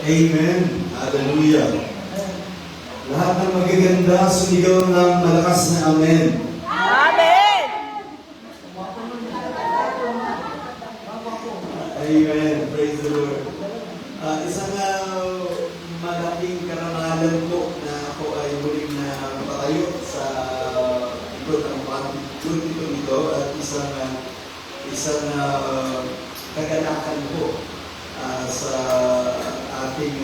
Amen. Hallelujah. Lahat ng magaganda, sumigaw ng malakas na amen. Amen! Amen. Praise the Lord. Isang malaking karangalan po na ako ay muling na patayo sa ikot ng pagtutulito nito at isang kaganakan po sa ating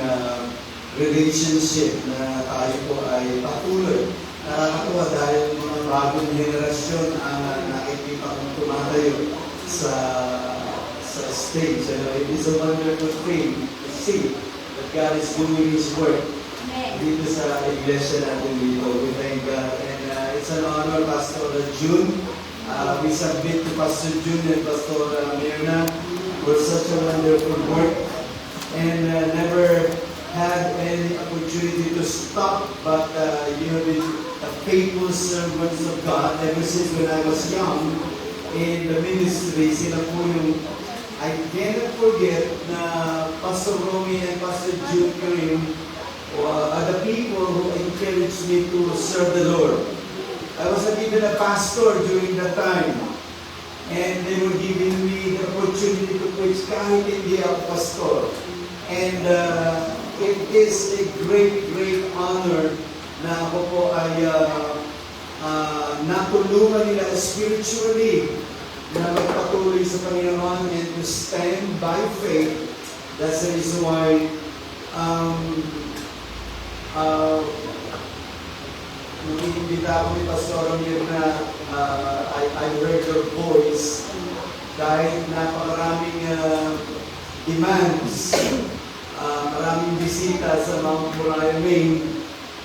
relationship na tayo po ay patuloy. Nakakatuwa dahil mga bagong henerasyon ang nakikita kong tumatayo sa stage. It is a wonderful thing to see that God is doing His work dito sa iglesia natin dito. We thank God. And it's an honor, Pastor June. We submit to Pastor June and Pastor Mirna for such a wonderful work. And never had any opportunity to stop, but you have been a faithful servants of God ever since when I was young in the ministry. Sila po yung I cannot forget na Pastor Romy and Pastor Jude Karim are the people who encouraged me to serve the Lord. I was not even a pastor during that time, and they were giving me the opportunity to preach kahit hindi ako pastor. And it is a great, great honor na ako po ay natulungan nila spiritually na magpatuloy sa Panginoon and to stand by faith. That's the reason why nung inimbita ako ni Pastor Amir na I heard your voice dahil napakaraming demands, maraming bisita sa Mount Moriah, Maine.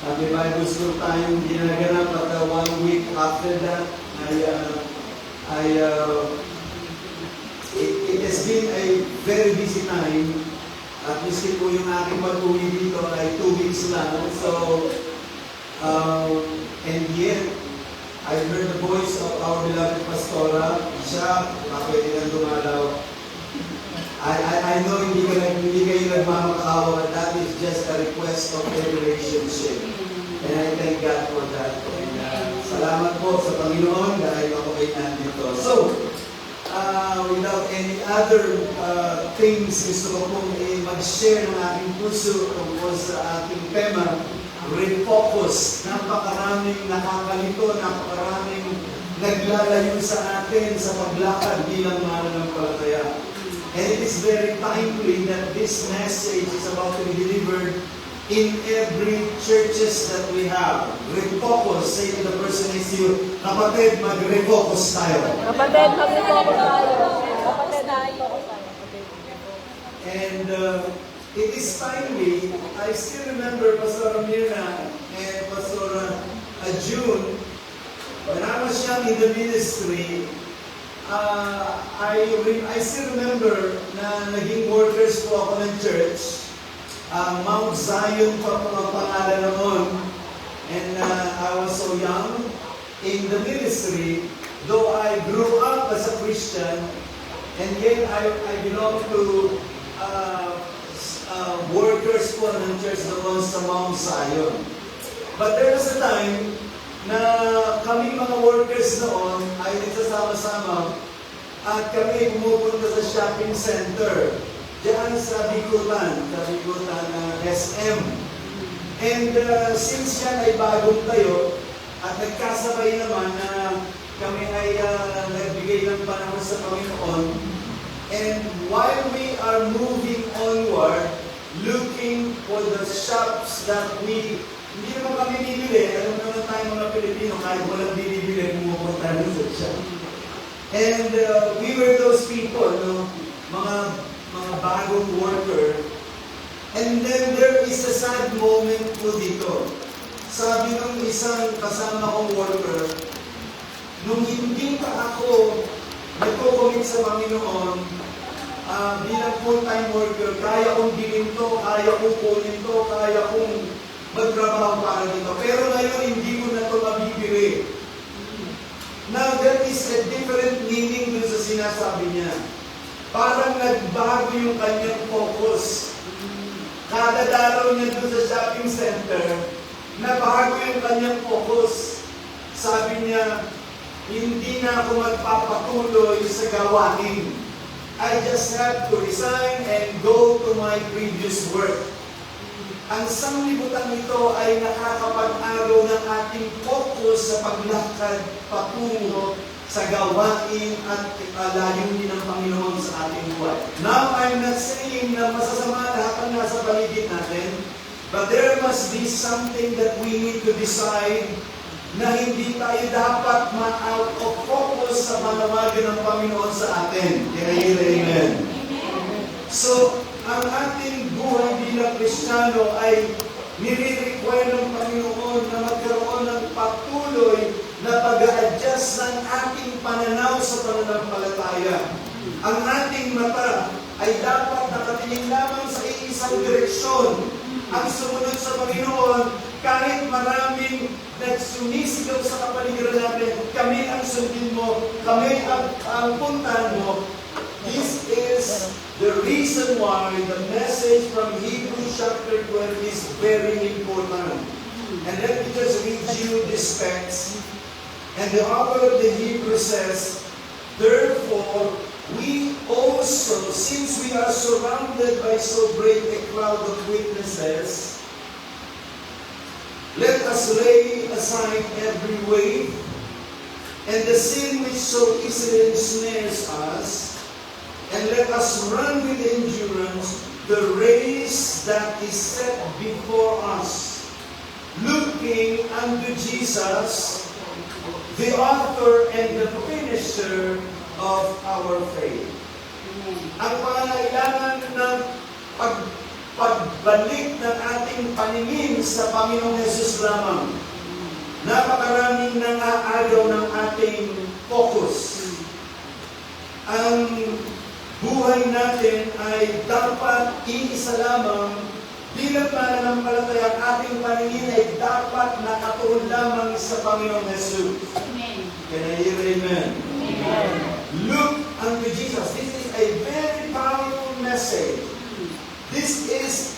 May Bible school tayong ginaganap at 1 week after that, it has been a very busy time. At least po yung aking pag-uwi dito ay 2 weeks lang. So, and yet, I heard the voice of our beloved Pastora. Siya, pwede lang dumalaw. I know hindi kayo nagmamakaawa, but that is just a request of a relationship. And I thank God for that. And salamat po sa Panginoon dahil ako ay nandito. So, without any other things, gusto ko pong mag-share ng aking puso tungkol sa ating tema, refocus. Napakaraming nakakalito, napakaraming naglalayo sa atin sa paglakad bilang mananampalataya. And it is very timely that this message is about to be delivered in every churches that we have. Refocus. Say to the person next to you, kapatid, mag-refocus tayo. Kapatid, mag-refocus tayo. Kapatid, mag-refocus tayo. And it is timely. I still remember Pastor Mirna and Pastor June, when I was young in the ministry, I still remember na naging workers po ako ng church. Mount Zion po ang pangalan noon. And I was so young in the ministry, though I grew up as a Christian, and yet I belong to workers po ng church doon sa Mount Zion. But there was a time na kami mga workers noon ay nagsasama-sama at kami pumupunta sa shopping center diyan sa Bikutan SM. And since yan ay bagong tayo at nagkasabay naman na kami ay nagbigay ng panahon sa Panginoon, and while we are moving onward, looking for the shops that hindi naman kami bibili. Alam naman tayo mga Pilipino, kahit walang binibili, pumupunta rin sa shop. And we were those people, no? Mga bagong worker. And then there is a sad moment po dito. Sabi ng isang kasama kong worker, nung hindi pa ako nagko-commit sa Panginoon, bilang full-time worker, kaya kong bilhin to, kaya kong kunin to, kaya kong magtrabaho para dito. Pero ngayon, hindi ko na ito mabibili. Now, there is a different meaning dun sa sinasabi niya. Parang nagbago yung kanyang focus. kadadalaw niya doon sa shopping center, nabago yung kanyang focus. Sabi niya, hindi na ako magpapatuloy sa gawain. I just have to resign and go to my previous work. Ang sanglibutan nito ay nakakapag-araw ng ating focus sa paglakad patungo sa gawain at layunin ng Panginoon sa ating buhay. Now, I'm not saying na masasama lahat ang nasa paligid natin, but there must be something that we need to decide na hindi tayo dapat ma-out of focus sa panawagan ng Panginoon sa atin. Amen. So, ang ating buhay bilang Kristiyano ay nire-require ng Panginoon na magkaroon ng patuloy na pag-a-adjust ng ating pananaw sa pananampalataya. Ang ating mata ay dapat nakatingin lamang sa iisang direksyon. Ang sumunod sa Panginoon, kahit maraming nagsumisigaw sa kapaligiran natin, kami ang sundin mo, kami ang puntahan mo. This is the reason why the message from Hebrews chapter 12 is very important. And let me just read you this text. And the author of the Hebrews says, therefore, we also, since we are surrounded by so great a crowd of witnesses, let us lay aside every weight and the sin which so easily ensnares us, and let us run with endurance the race that is set before us, looking unto Jesus, the author and the finisher of our faith. Ang pangangailangan ng pagbalik ng ating paningin sa Panginoong Hesus lamang. Napakaraming nangaagaw ng ating focus. Ang buhay natin ay dapat iisa lamang. Bilang mananampalataya, ang ating paningin ay dapat nakatuon lamang sa Panginoong Hesus. Can I hear amen? Amen. Look unto Jesus. This is a very powerful message. This is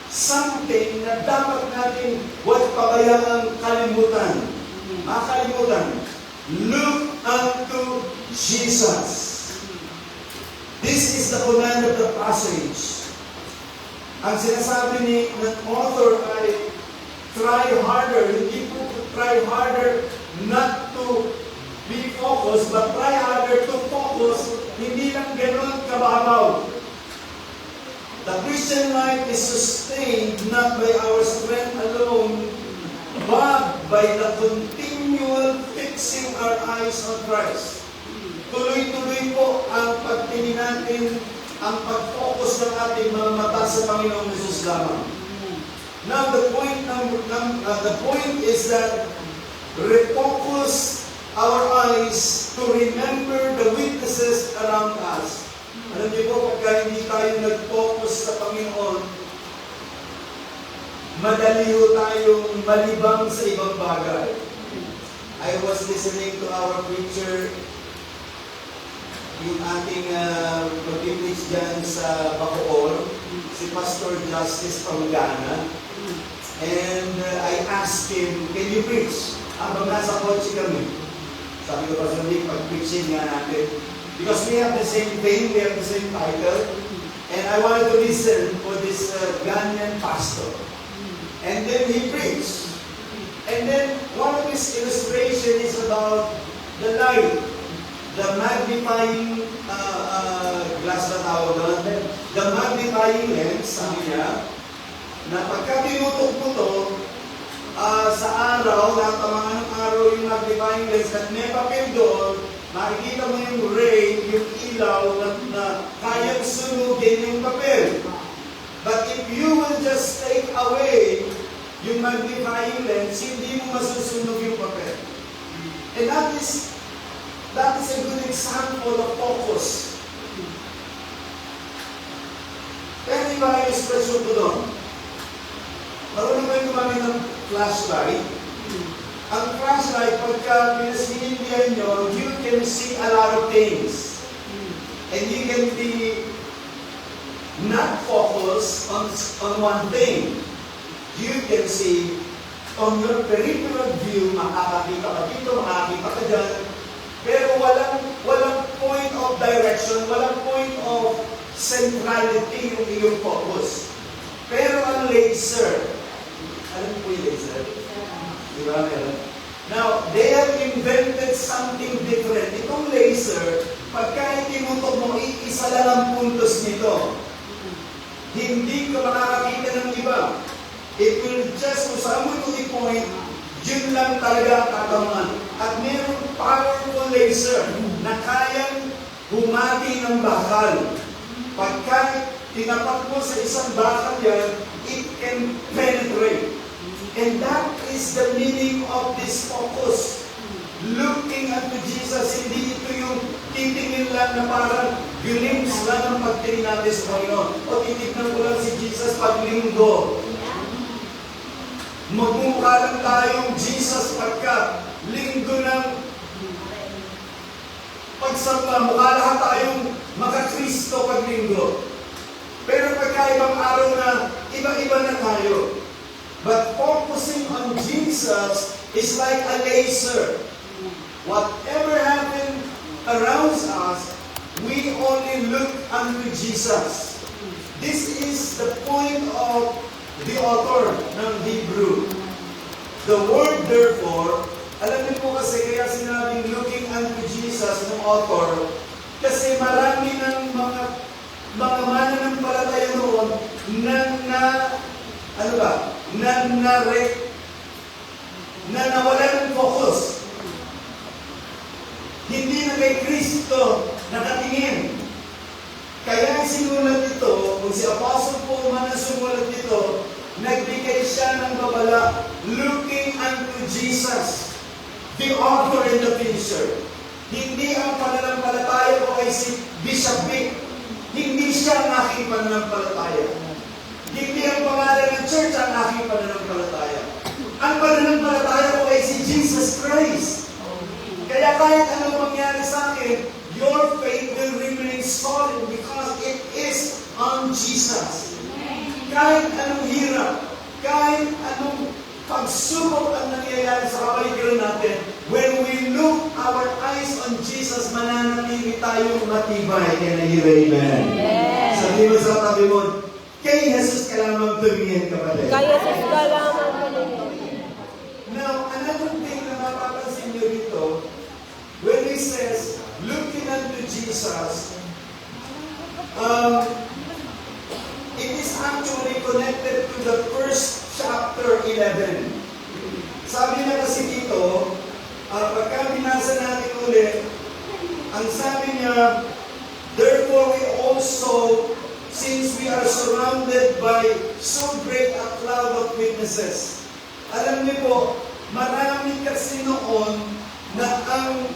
something na dapat natin huwag pabayaang kalimutan. Makalimutan. Look unto Jesus. This is the command of the passage. Ang sinasabi ng author ay try harder. Hindi po try harder not to be focused, but try harder to focus. Hindi lang gano'n kababaw. The Christian life is sustained not by our strength alone, but by the continual fixing our eyes on Christ. Tuloy-tuloy po ang pagtingin natin, ang pag-focus ng ating mga mata sa Panginoong Hesus lamang. Now, the point is that refocus our eyes to remember the witnesses around us. Alam niyo po, pagka hindi tayo nag-focus sa Panginoon, madali ho tayong malibang sa ibang bagay. I was listening to our preacher, yung ating mag-preach dyan sa Bacoor, si Pastor Justice Pangana. And I asked him, can you preach? Habang nasa kotse kami. Sabi ko, Pastor Nick, pag-preaching nga natin. Because we have the same thing, we have the same title. And I wanted to listen for this Ghanaian pastor. And then he preached. And then one of his illustration is about the light. The magnifying glass na tawag doon. The magnifying lens, sabi niya, na pagka tinutok mo to, sa araw, natamangan ng araw yung magnifying lens at may papel doon, makikita mo yung ray, yung ilaw na kayang sunugin yung papel. But if you will just take away yung magnifying lens, hindi mo masusunog yung papel. And that is a good example of focus. Pero iba yung expression ko doon. Marunong kayo gumamit ng flashlight. Ang flashlight, pagka pinasinimbihan nyo, you can see a lot of things. And you can be not focused on one thing. You can see on your peripheral view, makakakita ka dito, makakakita ka dyan, pero walang point of direction, walang point of centrality yung iyong focus. Pero ang laser, alam mo po yung laser? Di ba meron? Now, they have invented something different. Itong laser, pagka itinutok mo, isa lang ang puntos nito. Hindi ka makakakita ng iba. It will just, kung saan mo ito i-point, yun lang talaga ang tatamaan. At mayroong powerful laser na kayang humati ng bakal. Pagka tinapak mo sa isang bakal yan, it can penetrate. And that is the meaning of this focus. Looking unto Jesus, hindi ito yung titingin lang na parang glimpse lang ang pagtingin natin sa Panginoon. O titignan ko lang si Jesus pag linggo. Magmumukha lang tayong Jesus pagka linggo ng pagsamba. Mukha lahat tayong maka-Kristo pag linggo. Pero pagka ibang araw na, iba-iba na tayo. But focusing on Jesus is like a laser. Whatever happens around us, we only look unto Jesus. This is the point of the author ng Hebrew. The word therefore, alam niyo po kasi kaya sinabing looking unto Jesus ng author, kasi marami ng mga mananampalataya noon na nawala ng focus. Hindi na kay Kristo nakatingin. Kaya sinulat ito, kung si Apostle Paul man ang sumulat ito, nagbigay siya ng babala, looking unto Jesus, the author and the finisher. Hindi ang pananampalataya ko ay si Bishop Vic. Hindi siya ang aking pananampalataya. Hindi ang pangalan ng church ang aking pananampalataya. Ang pananampalataya ko ay si Jesus Christ. Kaya kahit anong mangyari sa akin, your faith will remain solid because it is on Jesus. Kahit anong hirap, kahit anong pagsubok ang nangyayari sa kapaligiran natin, when we look our eyes on Jesus, mananatili tayong matibay. Can I hear amen? Yes. Sabi mo sa tabi mo, kay Jesus ka lamang tumingin, kapatid. Kay Jesus ka lamang tumingin. Now, another thing na mapapansin nyo dito, when he says, looking unto Jesus, it is actually connected to the first chapter 11. Sabi na kasi dito, pagka binasa natin ulit, ang sabi niya, therefore we also, since we are surrounded by so great a cloud of witnesses. Alam niyo po, marami kasi noon na ang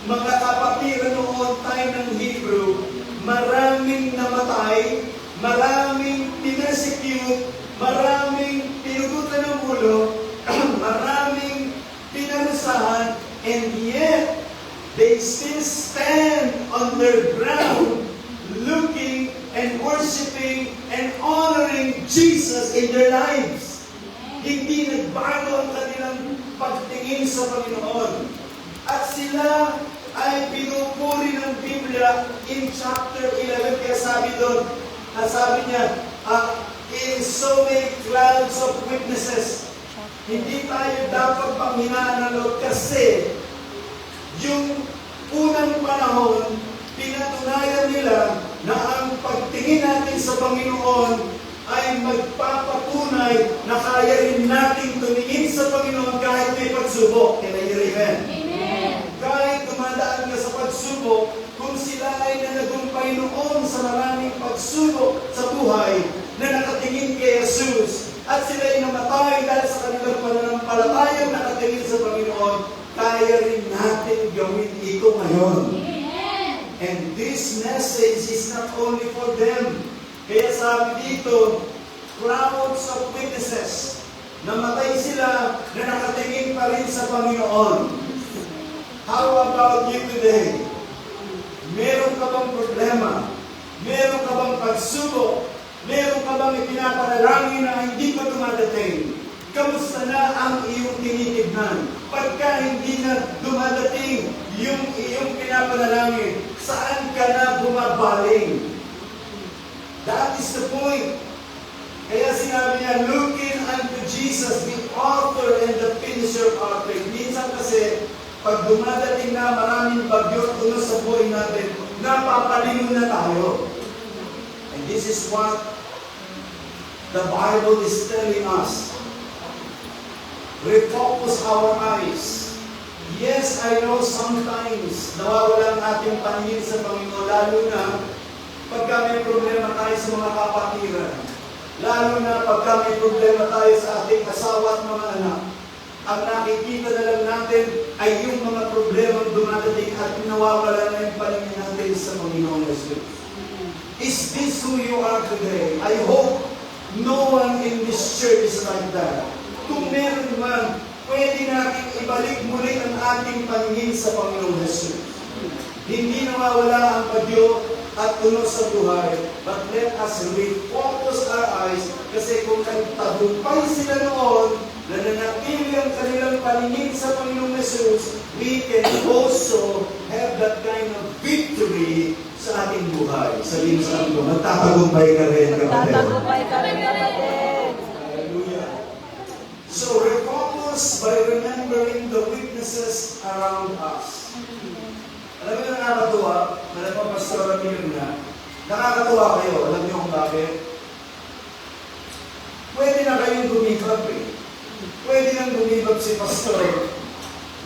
mga kapatiran noon tayo ng Hebrew, maraming namatay, maraming pinersecute, maraming pinugutan ng ulo, maraming pinarusahan, and yet, they still stand on their ground, looking and worshiping and honoring Jesus in their lives. Hindi nagbago ang kanilang pagtingin sa Panginoon. At sila ay pinupuri ng Biblia in chapter 11. Kaya sabi doon, sabi niya, in so many clouds of witnesses. Hindi tayo dapat panghinaan ng loob kasi yung unang panahon, pinatunayan nila na ang pagtingin natin sa Panginoon ay magpapatunay na kaya rin natin tumingin sa Panginoon kahit may pagsubok. Can I hear amen? Amen. Kahit dumadaan ka sa pagsubok, kung sila ay nanagumpay noon sa maraming pagsubok sa buhay na nakatingin kay Jesus at sila ay namatay dahil sa kanilang pananampalatayang nakatingin sa Panginoon, kaya rin natin gawin ito ngayon. Amen. And this message is not only for them. Kaya sabi dito, crowds of witnesses, namatay sila na nakatingin pa rin sa Panginoon. How about you today? Meron ka bang problema? Meron ka bang pagsubok? Meron ka bang ipinapanalangin na hindi pa dumadating? Kamusta na ang iyong tinitignan? Pagka hindi na dumadating yung iyong pinapanalangin, saan ka na bumabaling? That is the point. Kaya sinabi niya, looking unto Jesus, the author and the finisher of our faith. Minsan kasi, pag dumadating na maraming bagyo at unos sa buhay natin, napapalingon na tayo. And this is what the Bible is telling us. Refocus our eyes. Yes, I know sometimes nawawala ang ating paningin sa Panginoon, lalo na pagka may problema tayo sa mga kapatiran. Lalo na pagka may problema tayo sa ating asawa at mga anak. Ang nakikita na lang natin ay yung mga problemang dumadating at nawawala na yung paningin natin sa Panginoong Jesus. Is this who you are today? I hope no one in this church is like that. Kung meron man, pwede natin ibalik muli ang ating paningin sa Panginoong Jesus. Hindi nawawala ang bagyo at unos sa buhay, but let us refocus our eyes, kasi kung nagtagumpay sila noon, na nanatili ang kanilang paningin sa Panginoong Jesus, we can also have that kind of victory sa ating buhay. Sabihin sa atin, magtatagumpay ka rin, kapatid. Tatagumpay ka rin, kapatid. Hallelujah. So, refocus by remembering the witnesses around us. Alam mo na nakakatuwa, Pastor Ramiro na, nakakatuwa kayo. Alam niyo kung bakit? Pwede na kayong gumibab eh. Pwede nang gumibab si Pastor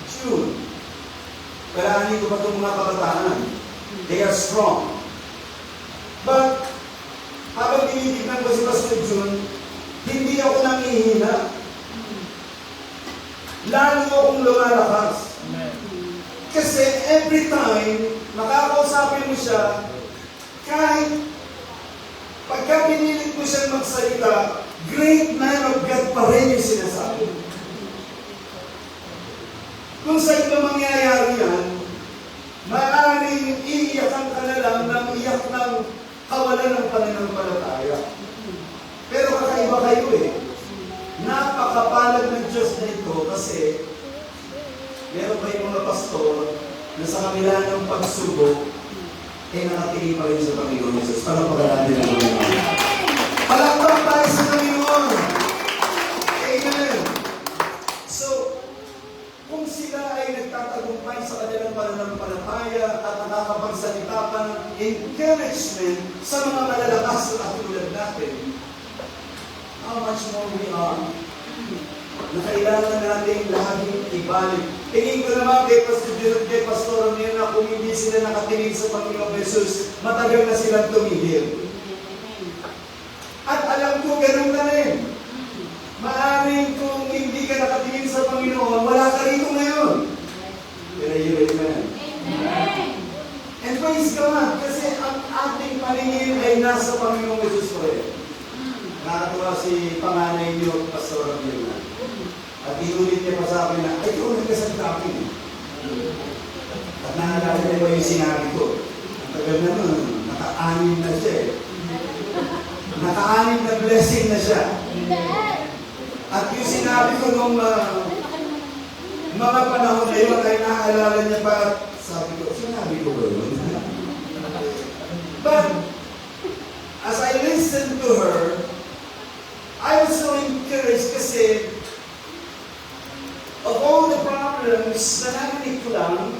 June. Kailangan ko pa itong mga kabataan. They are strong. But, habang tinitignan ko si Pastor June, hindi ako nangihina. Lalo akong lumalakas. Kasi every time, makakausapin mo siya, kahit pagka pinilit mo siyang magsalita, great man of God pa rin yung sinasabi. Kung saan ba mangyayari yan, maaaring iiyakan ka na lang ng iyak ng kawalan ng pananampalataya. Pero kakaiba kayo eh. Napakapalad ng Diyos na ito kasi meron pa yung mga pastor na sa kabila ng pagsubok, nakatingin pa rin sa Panginoon Jesus. Palakpakan natin ang Panginoon. Palakpak tayo sa Panginoon. Amen. So, kung sila ay nagtatagumpay sa kanilang pananampalataya at nakakapagsalita pa ng encouragement sa mga malalakas na katulad natin, how much more we are na kailangan natin laging ibalik. Tingin ko naman kay Pastor Ramiro na kung hindi sila nakatingin sa Panginoong Jesus, matagal na silang tumigil. At alam ko, ganun ka rin. Maaring kung hindi ka nakatingin sa Panginoon, wala ka rito ngayon. Amen. And praise God, kasi ang ating paningin ay nasa Panginoong Jesus pa rin. Nakatuwa si panganay niyo, Pastor Ramiro. At inulit niya pa sa akin na, ay, ikaw nagkasal sa akin. At naalala niya ba yung sinabi ko? Ang tagal na nun, naka-anim na siya eh. Naka-anim na blessing na siya. At yung sinabi ko nung mga panahon na yun, ay naaalala niya pa, sabi ko, sinabi ko ba yun? But, as I listened to her, I was so encouraged kasi of all the problems na narinig ko lang,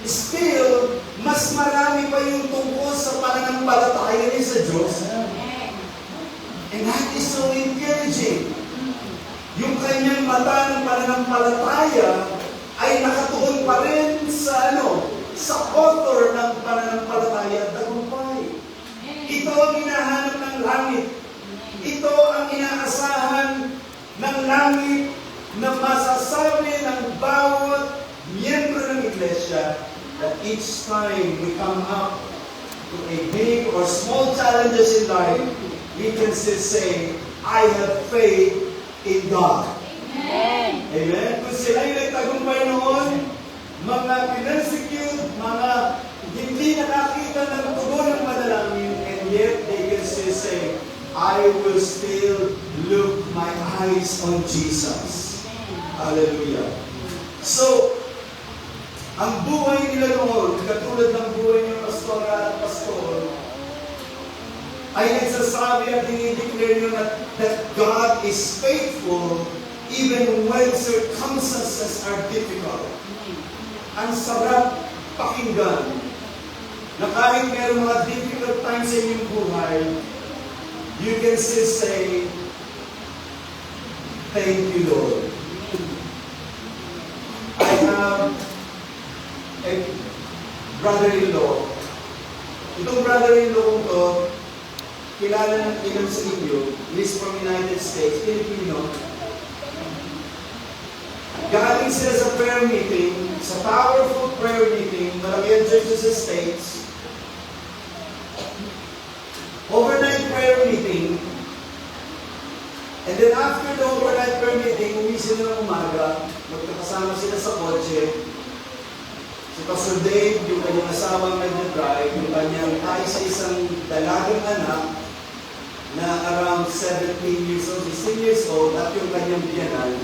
still, mas marami pa yung tungkol sa pananampalataya niya sa Diyos. And that is so encouraging. Yung kanyang mata ng pananampalataya ay nakatuon pa rin sa sa author ng pananampalataya at tagumpay. Ito ang hinahanap ng langit. Ito ang inaasahan ng langit na masasabi ng bawat miyembro ng iglesia that each time we come up to a big or small challenges in life, we can still say, I have faith in God. Amen. Amen? Kung sila'y nagtagumpay noon, mga pinarsecute, mga hindi nakakita ng tugon ng panalangin, and yet they can still say, I will still look my eyes on Jesus. Hallelujah. So, ang buhay nila noon, katulad ng buhay ng pastora at pastor, ay nagsasabi at dinideclare nyo that God is faithful even when circumstances are difficult. Ang sarap pakinggan na kahit mayroong mga difficult times sa inyong buhay, you can still say, thank you, Lord. I have a brother-in-law. Itong brother-in-law ko, kilala ng ilan sa inyo, he's from United States, Filipino. Galing sila sa prayer meeting, sa powerful prayer meeting, malaki ang churches sa States. Overnight prayer meeting, and then after the overnight prayer meeting, uwi sila ng umaga, magkakasama sila sa kotse. Si Pastor Dave, yung kanyang asawang nag-drive, yung kanyang isa-isang dalagang anak na around 17 years old, 16 years old, at yung kanyang biyanan.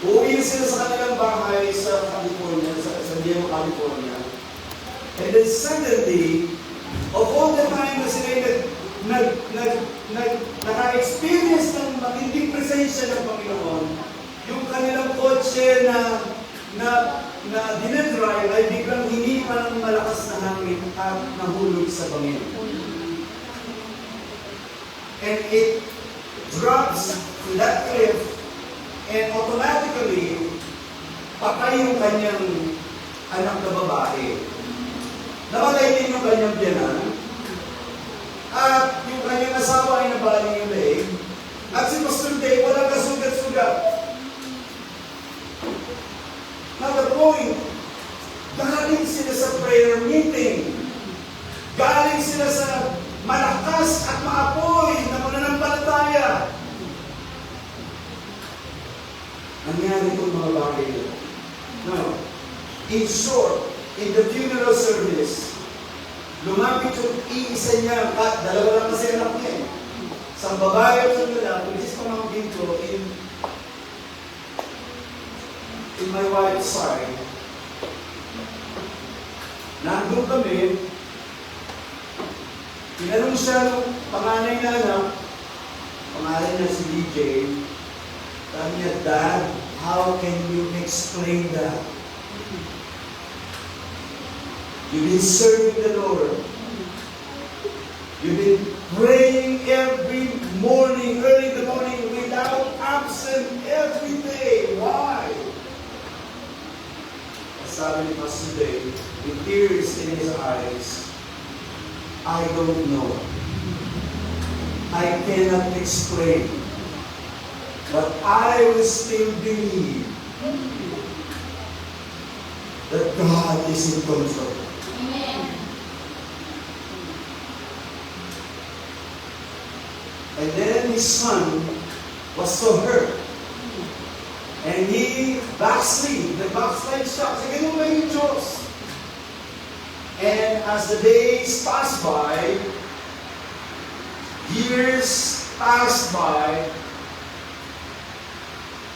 Uwi sila sa kanilang bahay sa California, sa San Diego, California. And then suddenly, of all the time na sila naka-experience ng matinding presensya ng Panginoon, yung kanilang kotse na dinadrive ay biglang hinipa ng malakas na hangin at nahulog sa bangin. And it drops to that cliff, and automatically, patay yung kanyang anak na babae. Namatay din yung kanyang biyanan. At yung kanyang asawa ay nabaling yung leeg. At si Pastor Dave, walang kasugat-sugat. Now the point, galing sila sa prayer meeting. Galing sila sa malakas at maapoy na mananampalataya. Nangyari itong mga bagay nila. Now, in short, in the funeral service, lumapit yung iisa niya, at dalawa lang kasi anak niya. Sa babae at sa lalaki, which is pamangkin ko in my wife's side, nandun kami, tinanong siya ng panganay na anak, pangalan niya si DJ, sabi niya, Dad, how can you explain that? You've been serving the Lord. You've been praying every morning, early in the morning, without absent, every day. Why? Sabi ni Pastor Dave, with tears in his eyes, I don't know. I cannot explain. But I will still believe that God is in control. Amen. And then his son was so hurt. And he backslid. The backslide siya. Kasi ganun lang yung Diyos. And as the days passed by, years passed by,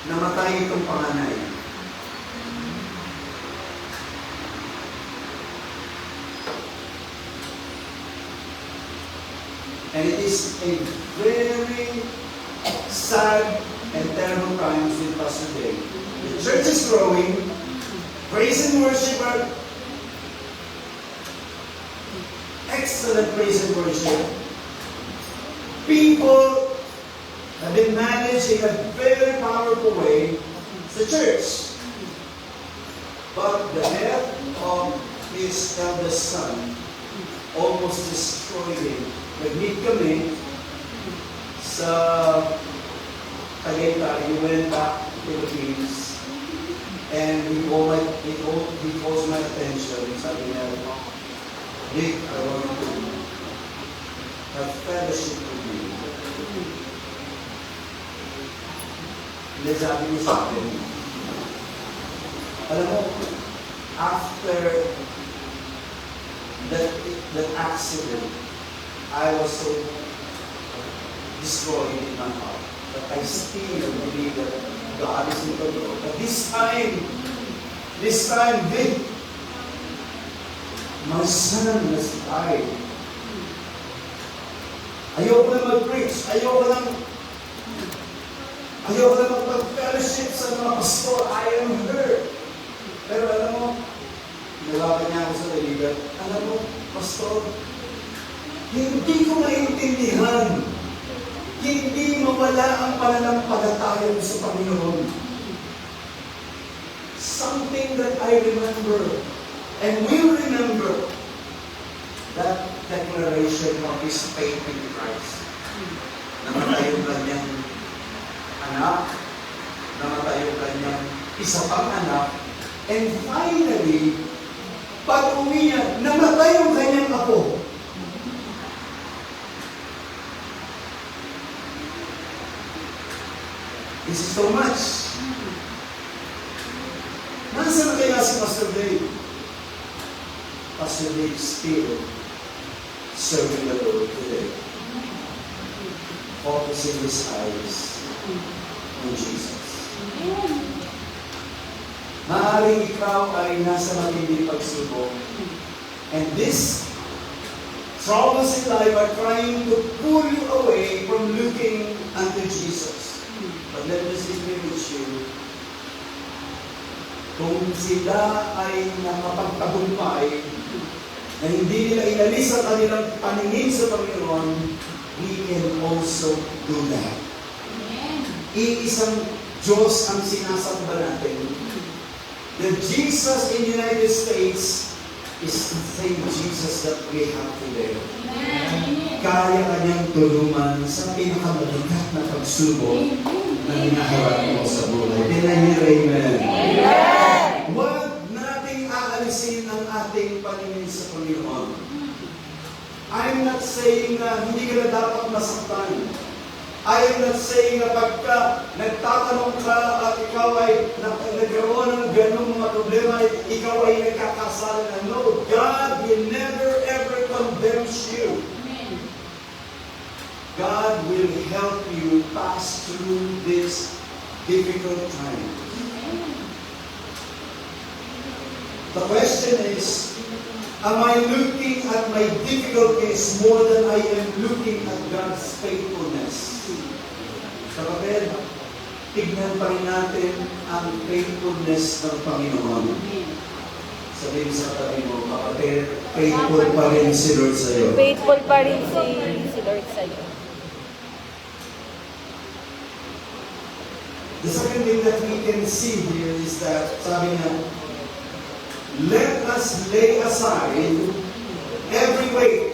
namatay itong panganay. And it is a very sad and terrible times with Pastor Dave. The church is growing, praise and worship are excellent praise and worship. People have been managed in a very powerful way the church. But the death of his eldest son almost destroyed him. Nag-meet kami sa Tagaytay. He went back to the Philippines and he calls my attention. Sabi niya, Rick, I want to have fellowship with you. Hindi sabi niya sa akin, alam mo, after that accident, I was so destroyed in my heart. But I still believe that God is in control. But this time, Vic, my son has died. Ayoko na mag-preach. Ayoko na mag-fellowship sa mga pastor. I am hurt. Pero alam mo, nalaban niya ako sa kaibigan. Alam mo, pastor, hindi ko maintindihan. Hindi mawala ang pananampalataya mo sa Panginoon. Something that I remember and will remember, that declaration of his faith in Christ. Namatay yung kanyang anak, namatay yung kanyang isa pang anak, and finally, pag umiyak, namatay yung kanyang apo. This is so much. Nasaan kaya si Pastor Dave? Pastor Dave still serving the Lord today. Focusing his eyes on Jesus. Maaaring ikaw ay nasa matinding pagsubok. And these troubles in life are trying to pull you away from looking unto Jesus. But let me simply with you, kung sila ay nakapagtagumpay, na hindi nila inalis ang kanilang paningin sa Panginoon, we can also do that. Iisang Diyos ang sinasamba natin. The Jesus in the United States is the same Jesus that we have today. Kaya kanyang tulungan sa pinakamabigat na pagsubok na hinaharap mo sa buhay. Can I hear amen? Huwag nating aalisin ang ating paningin sa Panginoon. I'm not saying na hindi ka na dapat masaktan. I am not saying na pagka nagtatanong ka at ikaw ay nagkaroon ng ganong mga problema, ikaw ay nagkakasala na. No, God will never ever condemn you. God will help you pass through this difficult time. The question is, am I looking at my difficulties more than I am looking at God's faithfulness? Kapatid, tignan pa rin natin ang faithfulness ng Panginoon. Sabihin sa tabi mo, kapatid, faithful pa rin si Lord sa'yo. Faithful pa rin si Lord sa'yo. The second thing that we can see here is that, sabi niya, let us lay aside every weight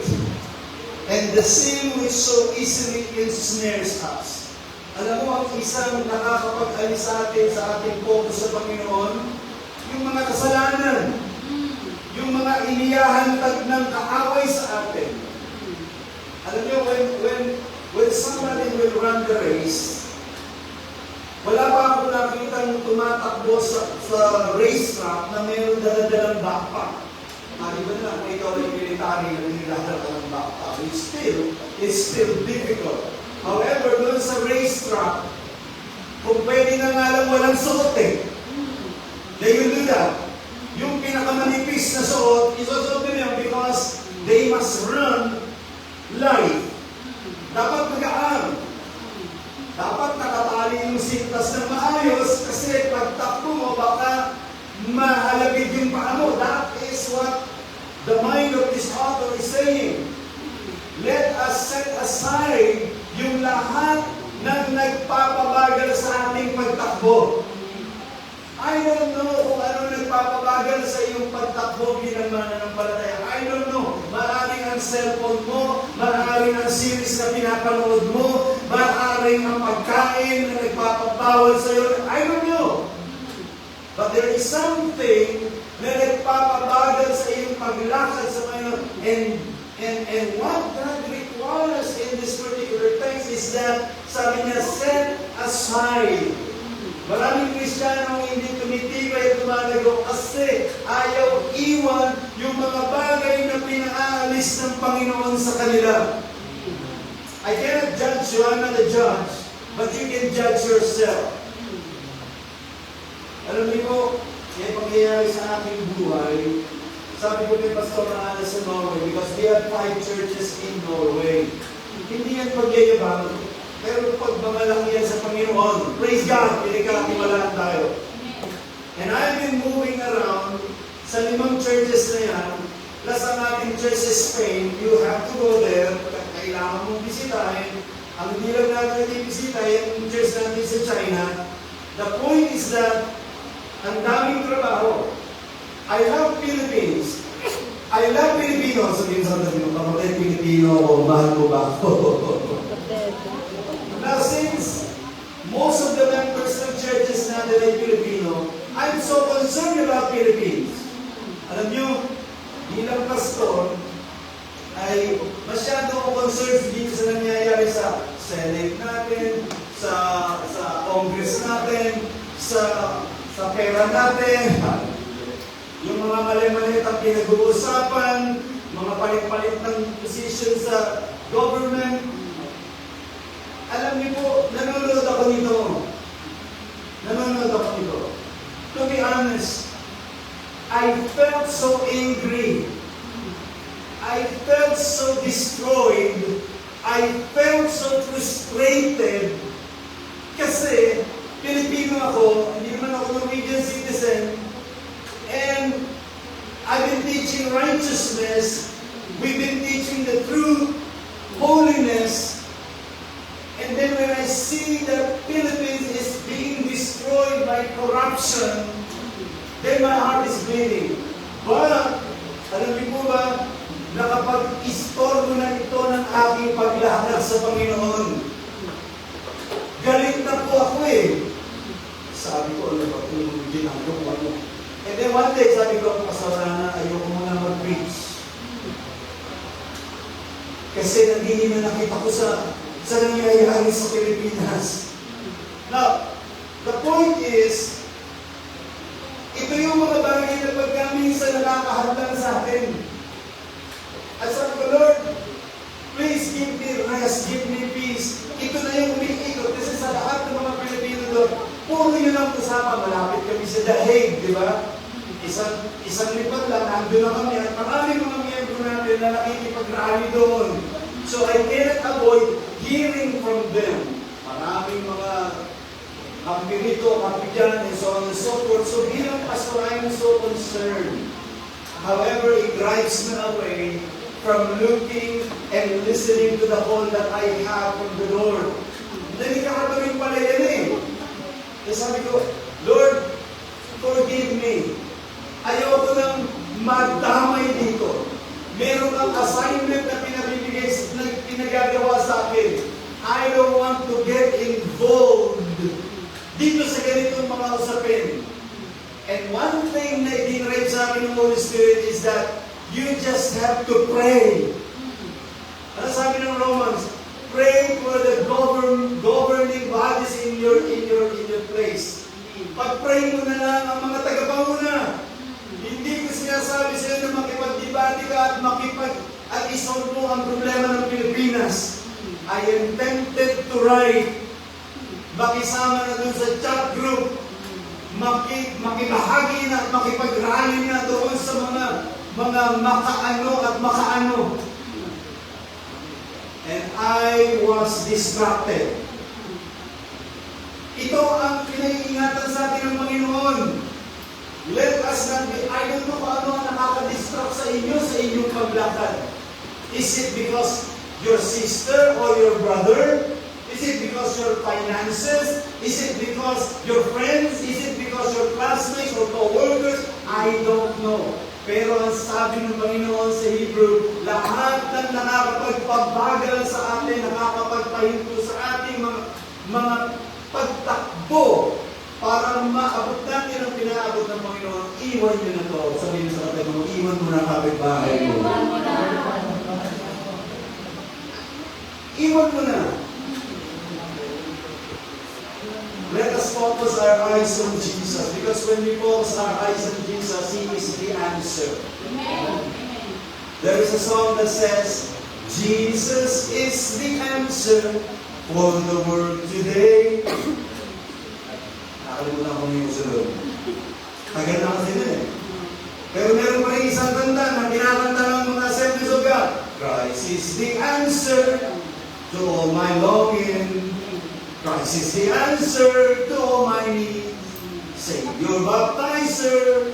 and the sin which so easily ensnares us. Alam mo, ang isang nakakapag-alis sa atin sa ating focus sa Panginoon, yung mga kasalanan, yung mga inihahantad ng kaaway sa atin. Alam niyo, when somebody will run the race, wala pa ako nakitang tumatakbo sa racetrack na mayroong daladalang backpack. Maliban na kung ikaw ay military na nilahal ng backpack. It's still difficult. However, doon sa racetrack, kung pwede na nga lang walang suot they will do that. Yung pinakamanipis na suot, isusuot nila because they must run live. Dapat magaan. Dapat nakatali yung sintas na maayos kasi pag takbo mo, baka mahalagid yung paa mo. That is what the mind of this author is saying. Let us set aside yung lahat ng nagpapabagal sa ating pagtakbo. I don't know kung ano nagpapabagal sa iyong pagtakbo bilang mananampalataya. I don't know. Maraming ang cellphone mo, maraming ang series na pinapanood mo, maraming ang pagkain na nagpapabawal sa iyo. I don't know. But there is something na nagpapabagal sa iyong paglakad sa Panginoon. And what God requires in this particular text is that, sabi niya, set aside. Maraming Kristiyano hindi tumitibay at tumalago kasi ayaw iwan yung mga bagay na pinaalis ng Panginoon sa kanila. I cannot judge you, I'm not a judge, but you can judge yourself. Alam niyo po, yung pangyayari sa aking buhay, sabi ko kay Pastor na sa Norway, because we have 5 churches in Norway. Hindi yan pagyayabang, pero pagmamalaki yan sa Panginoon. Praise God, pinagkatiwalaan tayo. And I've been moving around sa 5 churches na yan, plus ang ating church sa Spain, you have to go there, kailangan mong bisitahin. Ang hindi lang natin ibisita, yung church natin sa China. The point is that, ang daming trabaho. I love Philippines. I love Filipinos. Sabihin sa tabi mo, kapatid Pilipino ako, mahal mo ba ako? Now, since most of the members ng churches natin ay Filipino, I'm so concerned about Philippines. Alam nyo, bilang pastor, ay masyado ako concerned dito sa nangyayari sa Senate natin, sa Congress natin, sa pera natin, yung mga mali-maliit ang pinag-uusapan, mga palit-palit ng position sa government. Alam niyo po, nanonood ako nito. To be honest, I felt so angry. I felt so destroyed. I felt so frustrated. Kasi, Pilipino ako, hindi naman ako Norwegian citizen, and I've been teaching righteousness, we've been teaching the true holiness, and then when I see that Philippines is being destroyed by corruption, then my heart is bleeding. But, alam niyo po ba, nakapag-istorbo na ito ng aking paglakad sa Panginoon. Galit na po ako eh. Sabi ko, ano ba, ginagawa ko ano. And then one day, sabi ko, pasarana, ayoko muna mag-preach. Kasi naging na nakita ko sa nangyayari sa Pilipinas. Now, the point is, ito yung mga bagay na pagka minsan nakakahadlang sa atin. At sabi ko, Lord, please give me rest, give me peace. Ito na yung umiikot kasi sa lahat ng mga Pilipino doon, puro yun ang usapan. Malapit kami sa The Hague, di ba? Isang lipat lang, nandun na kami at maraming mga miyembro natin na nakikipag-rally doon. So I cannot avoid hearing from them. Maraming mga kampirito, kapidyan, and so on and so forth. So bilang pastor, I'm so concerned. However, it drives me away from looking and listening to the call that I have from the Lord. Nagkakatuloy pala yan eh. Kaya sabi ko, Lord, forgive me. Ayoko nang madamay dito. Meron kang assignment na pinagagawa sa akin. I don't want to get involved dito sa ganitong mga usapin. And one thing na i-direct sa akin ng Holy Spirit is that you just have to pray. Ano sabi ng Romans? Pray for the governing bodies in your place. Pag-pray mo na lang ang mga tagapanguna. Hindi ko sinasabi sa iyo na makipag-debate ka at isolve mo ang problema ng Pilipinas. I am tempted to write, makisama na dun sa chat group, makibahagi na at makipag-rally na doon sa mga makaano at makaano. And I was distracted. Ito ang pinag-iingatan sa atin ng Panginoon. Let us not be, I don't know kung ano ang nakaka-distract sa inyong paglakad. Is it because your sister or your brother? Is it because your finances? Is it because your friends? Is it because your classmates or co-workers? I don't know. Pero ang sabi ng Panginoon sa Hebrew, lahat ng nakakapagpabagal sa atin, nakakapagpahinto sa ating mga pagtakbo para maabot natin ang pinaabot ng Panginoon. Iwan nyo na to. Sabihin sa atin, iwan mo na kapitbahay mo. Iwan mo na. Let us focus our eyes on Jesus, because when we focus our eyes on Jesus, He is the answer. Amen. There is a song that says, Jesus is the answer for the world today. Nakalimutan ko yung sunod. Tagal na kasi nun eh. Pero meron pa rin isang kanta na kinakanta ng mga Assemblies of God. Christ is the answer to all my longing. Christ is the answer to all my needs. Savior baptizer,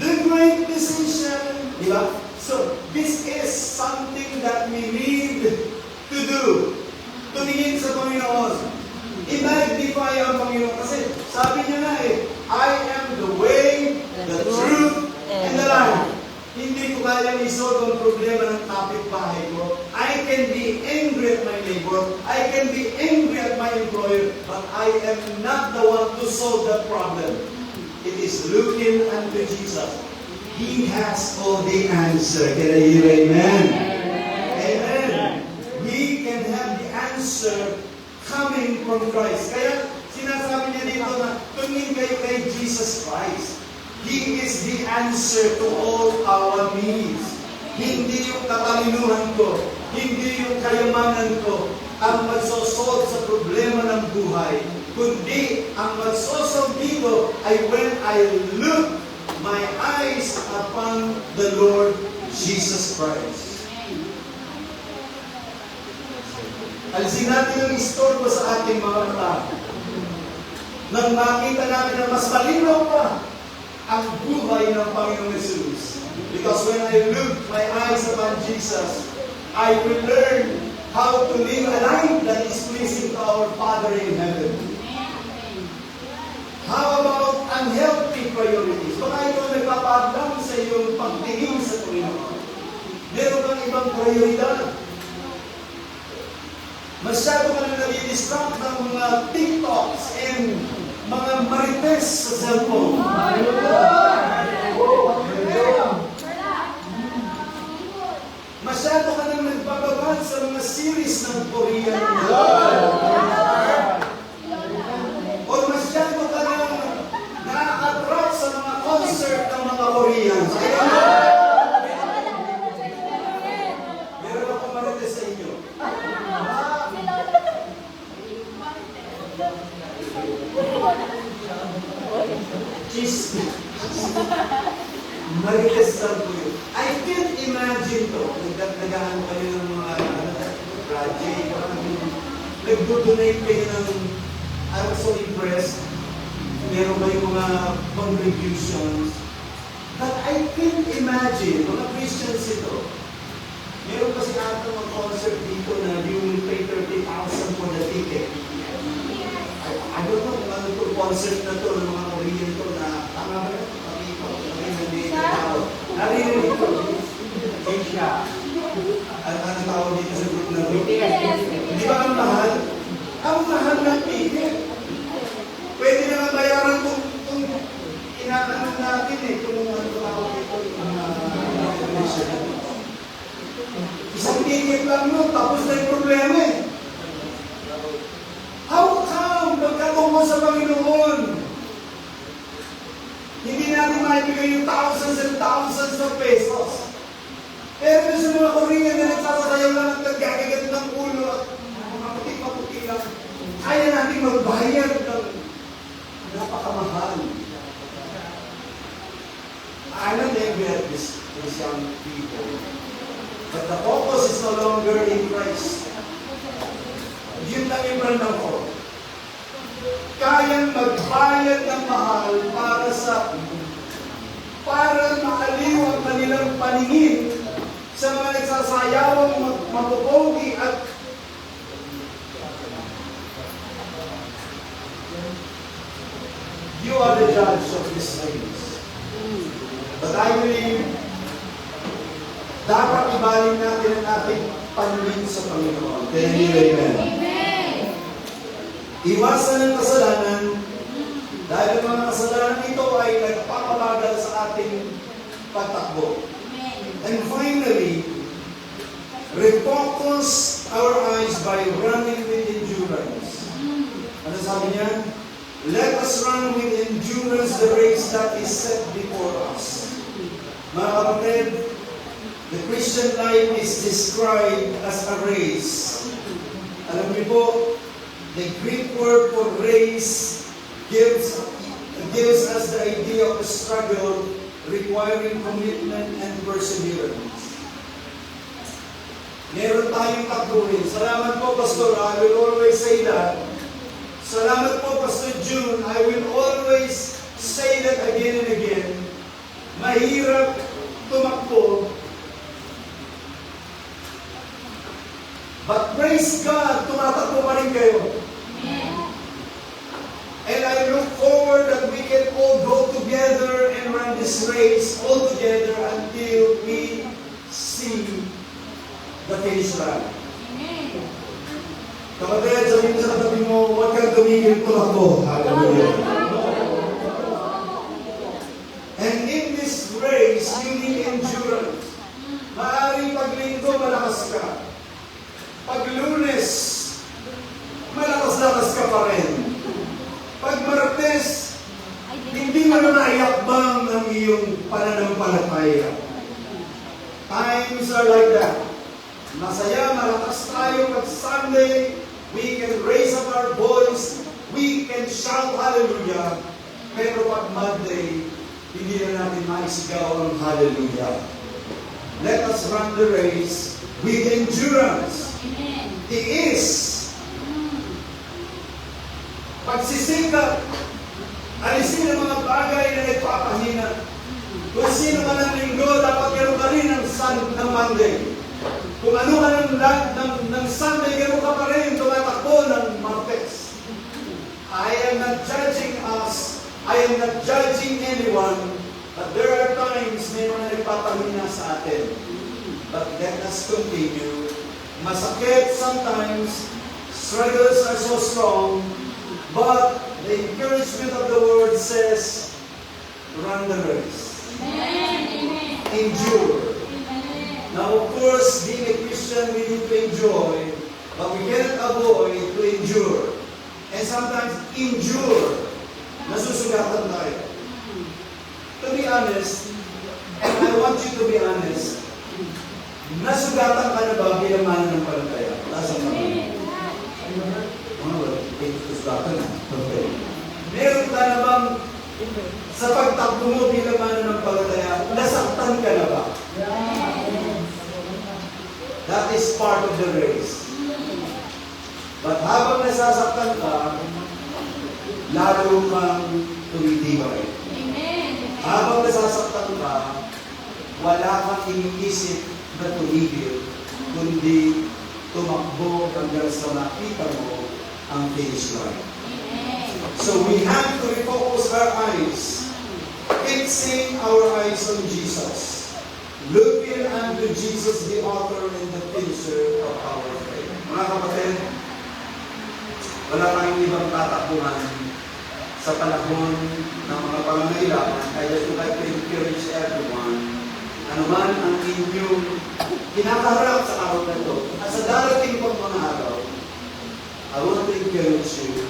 the great decision. Diba? So, this is something that we need to do. Tumingin sa Panginoon. I-magnify ang Panginoon. Kasi sabi niya nga I am the way, the truth, and the life. Hindi ko kayang isolve ang problema ng kapitbahay ko. I can be angry at my neighbor. I can be angry at my employer. But I am not the one to solve that problem. It is looking unto Jesus. He has all the answer. Can I hear amen? Amen. We can have the answer coming from Christ. Kaya sinasabi niya dito na tumingin kayo kay Jesus Christ. He is the answer to all our needs. Hindi yung katalinuhan ko, hindi yung kayamanan ko ang magsosolve sa problema ng buhay. Kundi ang magsosolve dito ay when I look my eyes upon the Lord Jesus Christ. Alisin natin yung istorbo sa ating mga mata. Nang makita natin na mas malinaw pa ang buhay ng Panginoong Jesus. Because when I look my eyes upon Jesus, I will learn how to live a life that is pleasing to our Father in heaven. How about unhealthy priorities? Baka ito nagpapaablang sa iyong pagtingin sa Panginoon. Meron kang ibang prioridad. Masyado ka na nadidistract ng mga TikToks and mga marites sa cellphone. Masyado ka na nagbababad sa mga series ng Korean. O masyado ka na nakaka-attract sa mga concert ng mga Koreans. Meron akong marites sa inyo. Cheese. Marites lang po yun. I can't imagine to. Nagdagdagaan kayo ng mga project. Nagdo-donate kayo ng I was so impressed. Meron kayong mga contributions. But I can't imagine, mga Christians ito, meron kasi ata mga concert dito na you will pay 30,000 for the ticket. I don't know kung ano itong concert na to ng mga Korean to na tama ba yun? Narinig ko. Asia. Ano tawag dito sa group na ito? Di ba ang mahal? Ang mahal ng ticket. Pwede naman bayaran kung inaano natin kung ano tawag dito. Isang ticket lang yun, tapos na yung problema How come pagkatungo sa Panginoon? Hindi natin maibigay yung thousands and thousands of pesos. Pero sa mga Korean na nagsasayaw lang at nagkakagat ng ulo at maputi-maputi lang, kaya natin magbayad ng napakamahal. I don't envy these young people. But the focus is no longer in Christ. Yun lang yung brandang ko. Kayang magbayad ng mahal para maaliw ang kanilang paningin sa mga nagsasayawang mapupogi at you are the judge of these things. But I believe dapat ibaling natin ang ating paningin sa Panginoon. Kaya amen. Iwasan ang kasalanan dahil ang mga kasalanan ito ay nagpapabagal sa ating pagtakbo. And finally, refocus our eyes by running with endurance. Ano sabi niya? Let us run with endurance the race that is set before us. Mga kapatid, The Christian life is described as a race. Alam niyo po, the Greek word for race gives us the idea of a struggle requiring commitment and perseverance. Meron tayong takbuhin. Salamat po, Pastor. I will always say that. Salamat po, Pastor June. I will always say that again and again. Mahirap tumakbo. But praise God, tumatakbo pa rin kayo. And I look forward that we can all go together and run this race all together until we see the finish line. Kapatid, sabihin mo sa katabi mo, huwag kang tumigil tumakbo. Hallelujah. And in this race, you need endurance. Maaaring pag linggo, malakas ka. Pag Lunes, malakas-lakas ka pa rin. Pag Martes, hindi mo na naiyakbang ng iyong pananampalataya. Times are like that. Masaya, malakas tayo pag Sunday, we can raise up our voice, we can shout hallelujah. Pero pag Monday, hindi na natin maisigaw ang hallelujah. Let us run the race with endurance. Tiis. Pagsisikap. Alisin ang mga bagay na nagpapahina. Kung sino man ang linggo, dapat gano'n ka rin ng Monday. Kung ano ka ng Sunday, gano'n ka pa rin tumatakbo ng Martes. I am not judging us. I am not judging anyone. But there are times may mga nagpapahina sa atin. But let us continue. Masakit sometimes. Struggles are so strong. But the encouragement of the word says, run the race. Amen. Endure. Now, of course, being a Christian, we need to enjoy, but we cannot avoid to endure. And sometimes, endure. Nasusugatan tayo. To be honest, and I want you to be honest, nasugatan ka na ba bilang mananampalataya? Nasa mga? Okay. Meron ka na bang sa pagtakbo mo bilang mananampalataya, nasaktan ka na ba? That is part of the race. But habang nasasaktan ka, lalo kang tumitibay. Habang nasasaktan ka, wala kang iniisip na tumigil, kundi tumakbo hanggang sa makita mo ang finish line. So we have to refocus our eyes, fixing our eyes on Jesus, looking unto Jesus, the author and the finisher of our faith. Mga kapatid, wala tayong ibang tatakbuhan sa panahon ng mga pangangailangan. I just would like to encourage everyone, anuman ang inyong kinakaharap sa araw na ito, at sa darating pang mga araw, I want to encourage you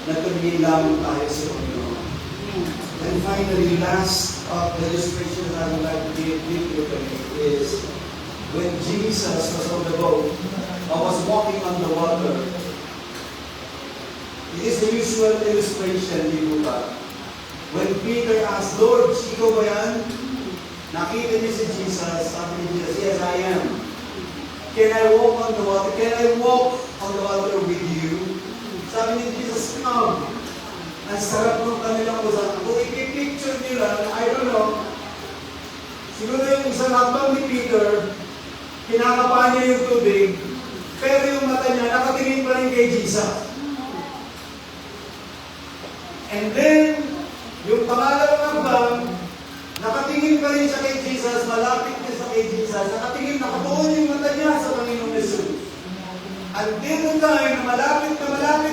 na tumingin lamang tayo sa Panginoon. And finally, last illustration that I would like to give you is when Jesus was on the boat, or was walking on the water. It is the usual illustration, di ba ba? When Peter asked, Lord, ikaw ba yan? Nakita niyo si Jesus, sabi ni Jesus, yes, I am. Can I walk on the water? Can I walk on the water with you? Sabi ni Jesus, come. Ang sarap ng kanilang usapan. Kung ipipicture nila, I don't know, siguro yung isang habang ni Peter, kinakapa niya yung tubig, pero yung mata niya, nakatingin pa rin kay Jesus. And then, yung pangalawang habang, nakatingin pa rin siya kay Jesus, malapit niya sa kay Jesus, nakatingin, nakatuon yung mata niya sa Panginoong Jesus. Until the time na malapit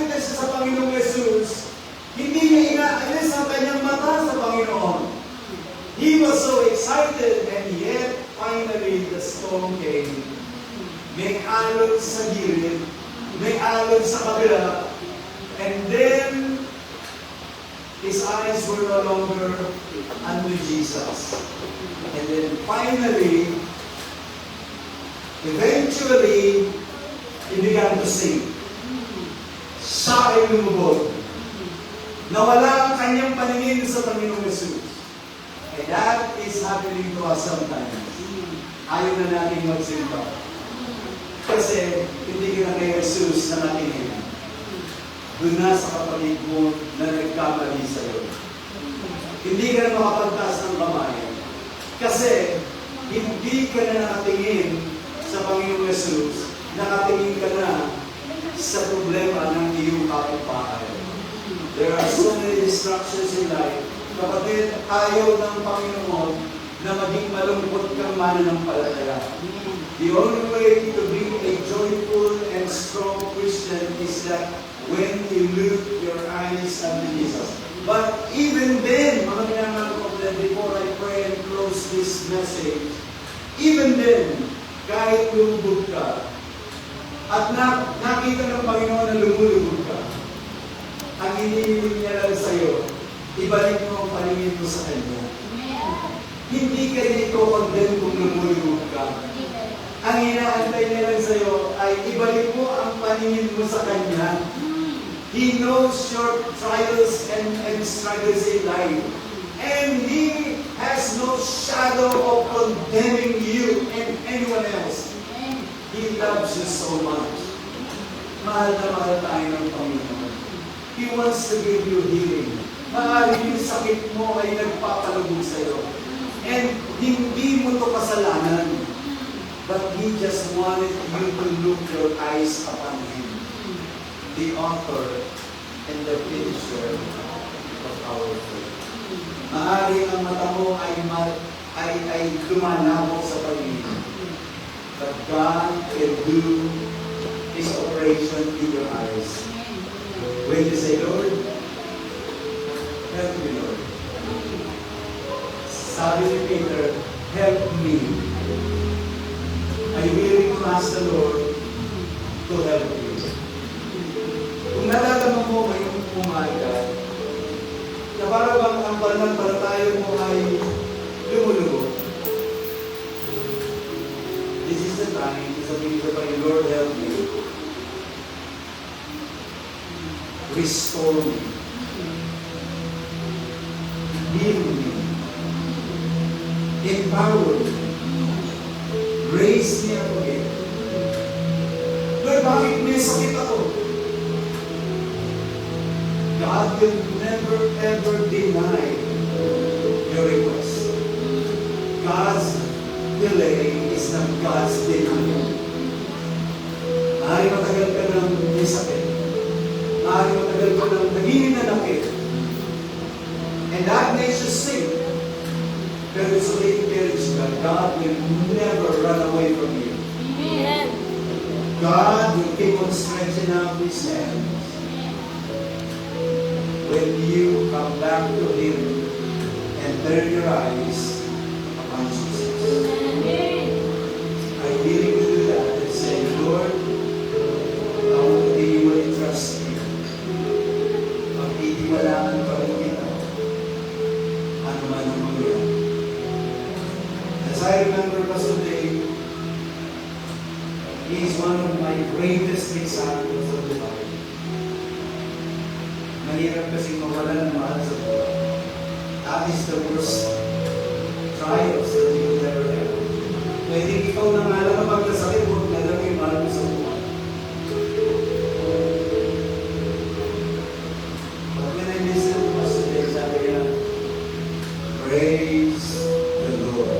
na siya sa Panginoong Jesus, hindi niya inaalis ang kanyang mata sa Panginoon. He was so excited, and yet, finally, the storm came. May alon sa gilid, may alon sa kabila, and then, his eyes were no longer unto Jesus. And then finally, Eventually, he began to sing. Siya ay lumubog. Nawala ang kanyang paningin sa Panginoong Yesus. And that is happening to us sometimes. Ayaw na natin magsimba. Kasi hindi ka na kay Jesus na natingin. Doon na sa kapatid mo na nagkamali sa'yo. Hindi ka na makapagtaas ng kamay. Kasi hindi ka na nakatingin sa Panginoong Yesus. Nakatingin ka na sa problema ng iyong kapitbahay. There are so many distractions in life. Kapatid, ayaw ng Panginoon na maging malungkot kang mananampalataya. The only way to be a joyful and strong Christian is that when you look your eyes unto Jesus. But even then, mga minamahal ko, before I pray and close this message, even then, kahit lumubog ka, at nakita ng Panginoon na lumulubog ka, ang hinihiling niya lang sa'yo, ibalik mo ang paningin mo sa Kanya. Hindi ka niya i-condemn kung lumulubog ka. Ang inaantay niya lang sa'yo ay ibalik mo ang paningin mo sa Kanya. He knows your trials and struggles in life. And He has no shadow of condemning you and anyone else. He loves you so much. Mahal na mahal tayo ng Panginoon. He wants to give you healing. Maaaring yung sakit mo ay nagpapalubog sa'yo. And hindi mo ito kasalanan. But He just wanted you to look your eyes upon Him. The author and the finisher of our faith. Maaaring ang mata mo ay lumalabo sa Panginoon. But God can do His operation in your eyes. When you say, Lord, help me, Lord. Sabi ni Peter, help me. I willing to ask the Lord to help you. Kung nalalaman mo ngayong umaga, na para bang ang pananampalataya mo ay lumulubog, this is the time to sabihin sa Panginoon, Lord, help me. Restore me. Heal me. Empower me. Raise me up again. Lord, bakit may sakit ako? God will never ever deny your request. God's delay is not God's denial. Maaari matagal ka ng may sakit. Maaari matagal ka ng naging nanakit. And that makes you sick. Pero sa encourage ka, God will never run away from you. Amen. God will keep on stretching out His hands. When you come back to Him and turn your eyes upon Jesus. I really will do that and say, Lord, I want to continually trust you. Magtitiwalaan pa rin kita. Ano man ang mangyayari. As I remember Pastor Dave, he is one of my greatest examples of the Bible. Mahirap kasi mawala ng mahal sa buhay. That is the worst trials that you will ever have. Pwede ikaw na nga lang kapag nasakit, huwag na lang yung mahal mo sa buhay. But when I listen to Pastor Dave, sabi niya, praise the Lord.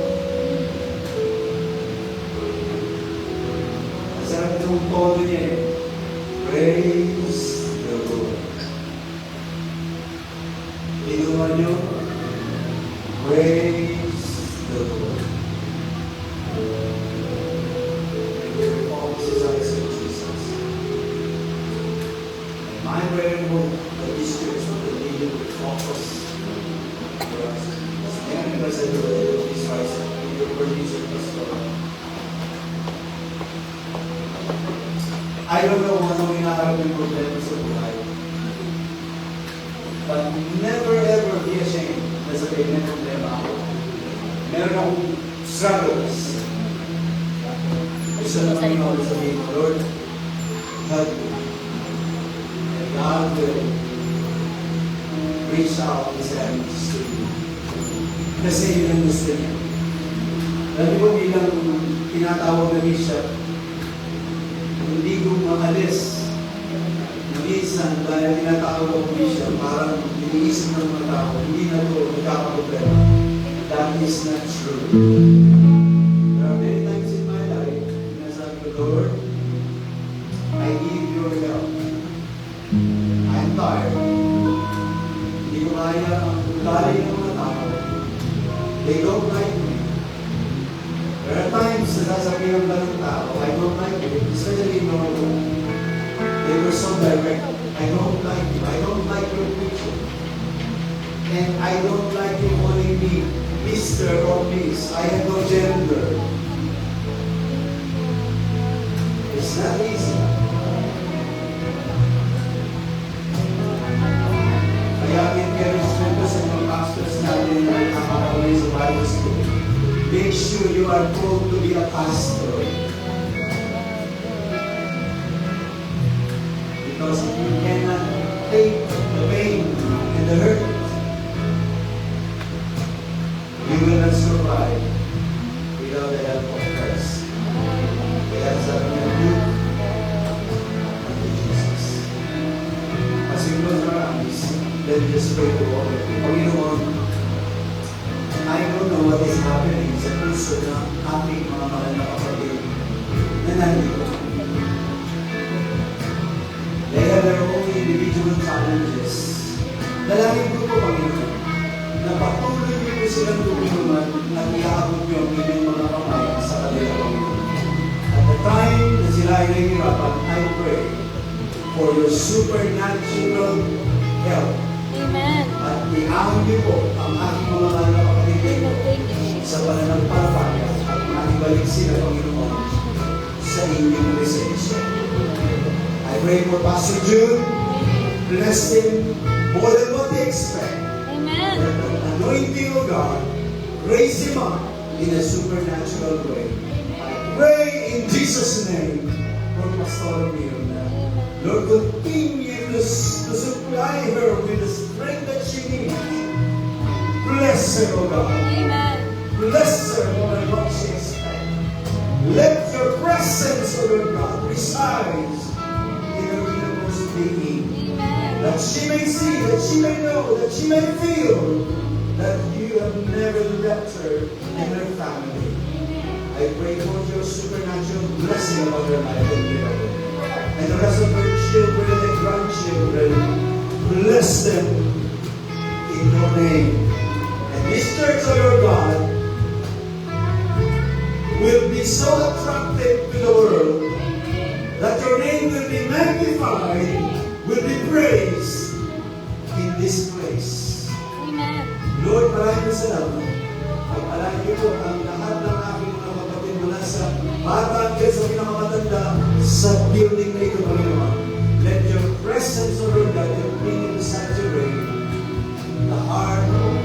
Masarap itong tono niya eh. Praise the Lord. Inuman nyo, praise the Lord. And we focus his eyes on Jesus. And my prayer and hope that this church will continue to focus for us. And because I do it, please rise up. Your producer, Pastor. I don't know kung anong inaarap yung problema sa buhay. But never ever be ashamed na sabihin may problema ako. Meron akong struggles. gusto naman ikaw sabihin, Lord, help me. And God will reach out His hands to you. Kasi yun ang gusto niya. Lalo ko bilang tinatawag na bishop, hindi ko makalis. Minsan, dahil tinatawag ako bishop, parang iniisip ng mga tao, hindi na ito nagkakaproblema. That is not true. There are many times in my life, sinasabi ko, Lord, I need your help. I'm tired. Hindi ko kaya ang ugali ng mga tao. They don't like me. There are times na sasabihin ba ng tao, I don't like you, especially in our room. They were so direct. I don't like you. I don't like your picture. And I don't like you calling me Mr. or Miss. I have no gender. It's not easy. Kaya encouragement ko sa mga pastors natin na nakakawin sa Bible School. Make sure you are called to be a pastor. Because you cannot take the pain and the hurt, you will not survive without the help of Christ. Kaya sabi niya, look unto Jesus. As we close our eyes, let's just pray to all of you. Panginoon, I don't know what is happening sa puso ng aking mga mahal na kapatid na nandito. They have their own individual challenges. Dalangin ko po, Panginoon, na patuloy niyo po silang tulungan at iaabot niyo ang inyong mga kamay sa kanila, Panginoon. At the time na sila ay nahihirapan, I pray for your supernatural help. Amen. At iahon niyo po ang aking mga mahal na kapatid dito sa pananampalataya at maibalik sila, Panginoon, sa inyong presensya. I pray for Pastor Jude. Bless him more than what they expect. Amen. That the anointing of God raise him up in a supernatural way. I pray in Jesus' name for Pastor Mirna. Lord, continue to supply her with the strength that she needs. Bless her, O God. Amen. Bless her more than what she expects. Let your presence, O Lord God, reside in her innermost being. Amen. That she may see, that she may know, that she may feel that you have never left her and her family. I pray for your supernatural blessing upon her life and miracle. And the rest of her children and grandchildren, bless them in your name. And this church, O Lord God, will be so attractive to the world that your name will be magnified, will be praised in this place. Amen. Lord, maraming salamat. Pag-alain niyo po ang lahat ng aking mga kapatid mula sa bata hanggang sa pinakamatanda sa building na ito, Panginoon. Let your presence, O Lord God, continue to saturate the heart of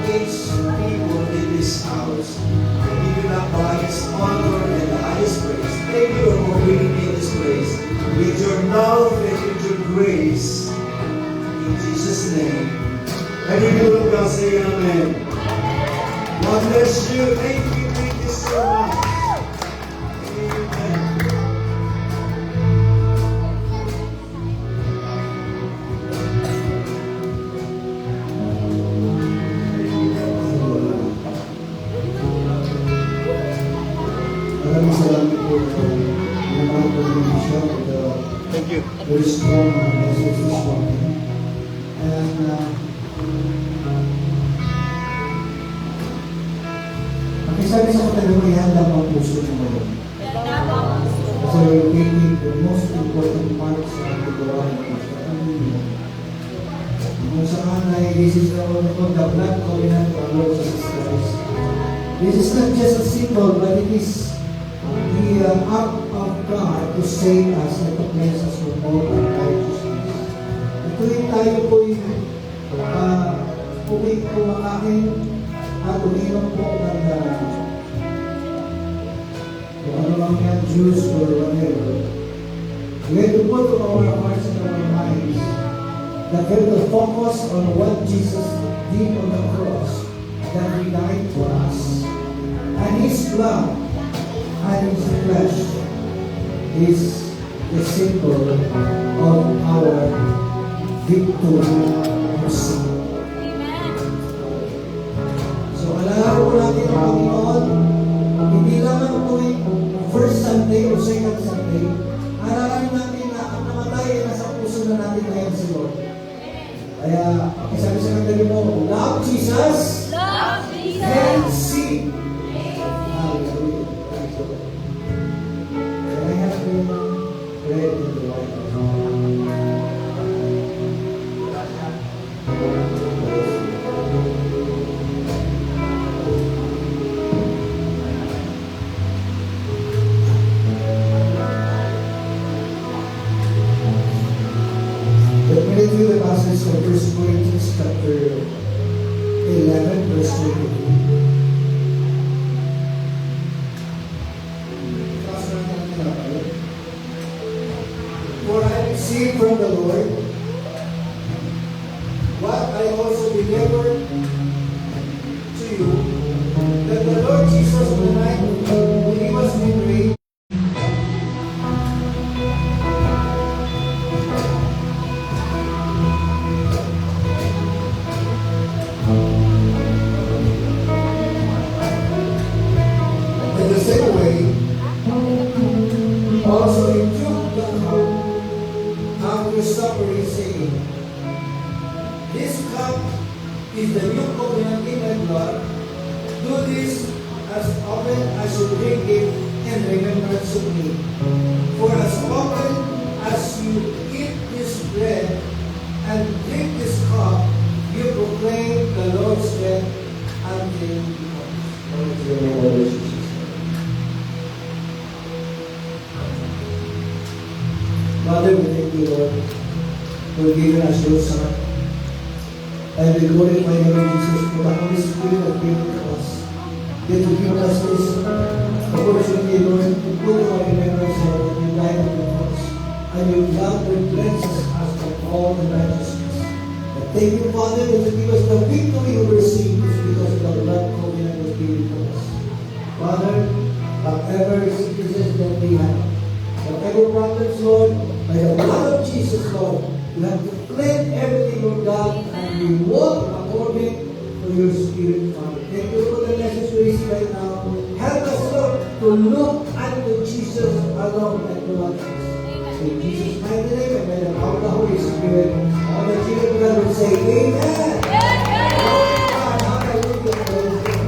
each people in this house. I give you the highest honor and the highest praise. Thank you for bringing me in this place with your love and with your grace. In Jesus' name. Every people of God say amen. God bless you. Thank you so much. Amen. Maraming salamat po sa mga pag-ibig Thank you. very strong message this morning. And pakisabi sa katabi mo, ihanda mo ang puso mo ngayon. Kasi you're taking the most important part sa paggawain mo sa kanina. Kung saan ay this is the blood covenant of our Lord Jesus Christ. This is not just a symbol, but it is the act of God to save us and to cleanse us from all unrighteousness. Ito'y tayo po'y kumakain at uminom po ng kung ano Babylonian Jews or whatever, we have to put our hearts and our minds that we have to focus on what Jesus did on the cross, that He died for us, and His blood and His flesh is the symbol of our victory of sin. So alalahan po natin ang Panginoon, hindi lamang tuwing first Sunday o second Sunday, alalahan natin na ang namatay ay nasa puso na natin ngayon si Lord. Kaya, pakisabi sa kandali mo, love Jesus, Love Jesus. and see. Hallelujah. Praise the Lord. Can I have you read in the White Let me read you the passage of 1 Corinthians chapter 11, verse 23. For I received from the Lord what I also delivered to you, that the Lord Jesus, the night when He was betrayed, in the same way, also He took the cup after suffering, saying, This cup is the new covenant in my blood. Do this as often as you drink it in remembrance of me. For as often as you eat this bread and drink this cup, you proclaim the Lord's death until He comes. Glory to the Lord Jesus. Father, we thank you, Lord, for giving us your Son. And we glorify you, Lord Jesus, for the Holy Spirit that came to us. That you give us this opportunity, Lord, to put our remembrance that you died on the cross. And your blood cleanses us from all unrighteousness. But thank you, Father, that you give us the victory over sin because the blood covenant was given to us. Father, whatever sicknesses that we have, whatever problems, Lord, by the blood of Jesus, Lord, you have to cleanse everything, Lord God, and we walk according to your Spirit, Father. Thank you for the message we receive right now. Help us, Lord, to look unto Jesus alone and no one else. In Jesus' mighty name, and by the power of the Holy Spirit, all the children of God will say, Amen. Glory to God. Hallelujah. Praise God.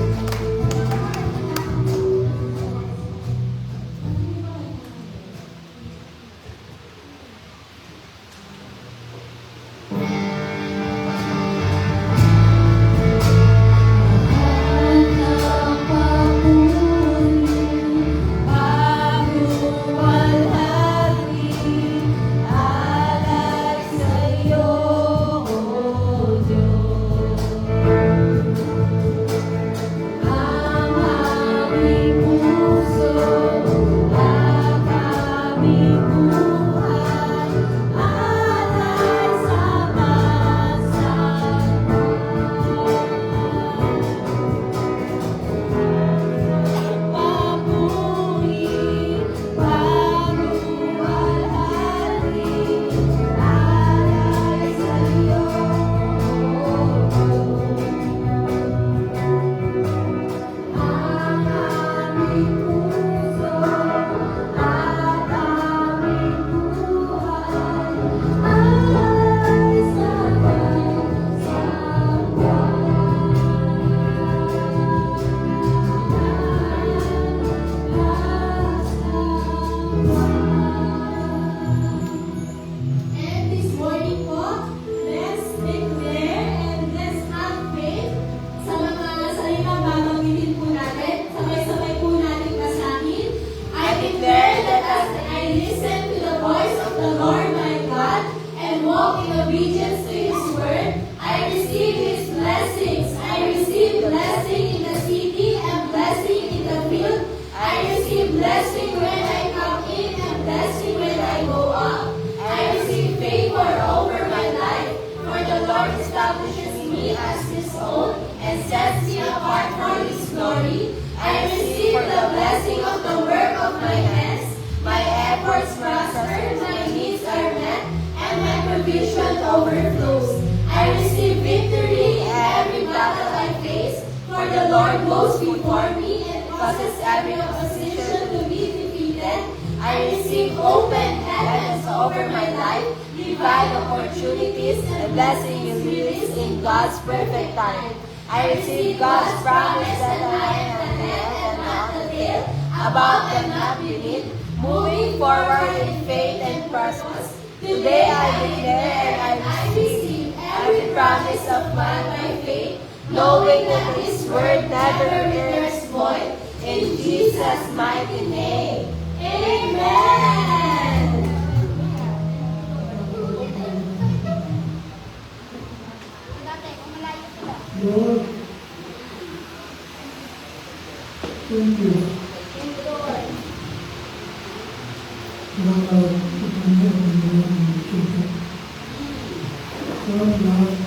obedience to His word, I receive His blessings. I receive blessing in the city and blessing in the field. I receive blessing where provision overflows. I receive victory in every battle I face, for the Lord goes before me and causes every opposition to be defeated. I receive open heavens over my life, divine opportunities, and blessing you release in God's perfect time. I receive God's promise that I am the head and not the tail, above and not beneath, moving forward in faith and purpose. Today I declare and I receive every promise of man by faith, knowing that His word never returns void. In Jesus' mighty name, Amen. Lord, thank you. Lord,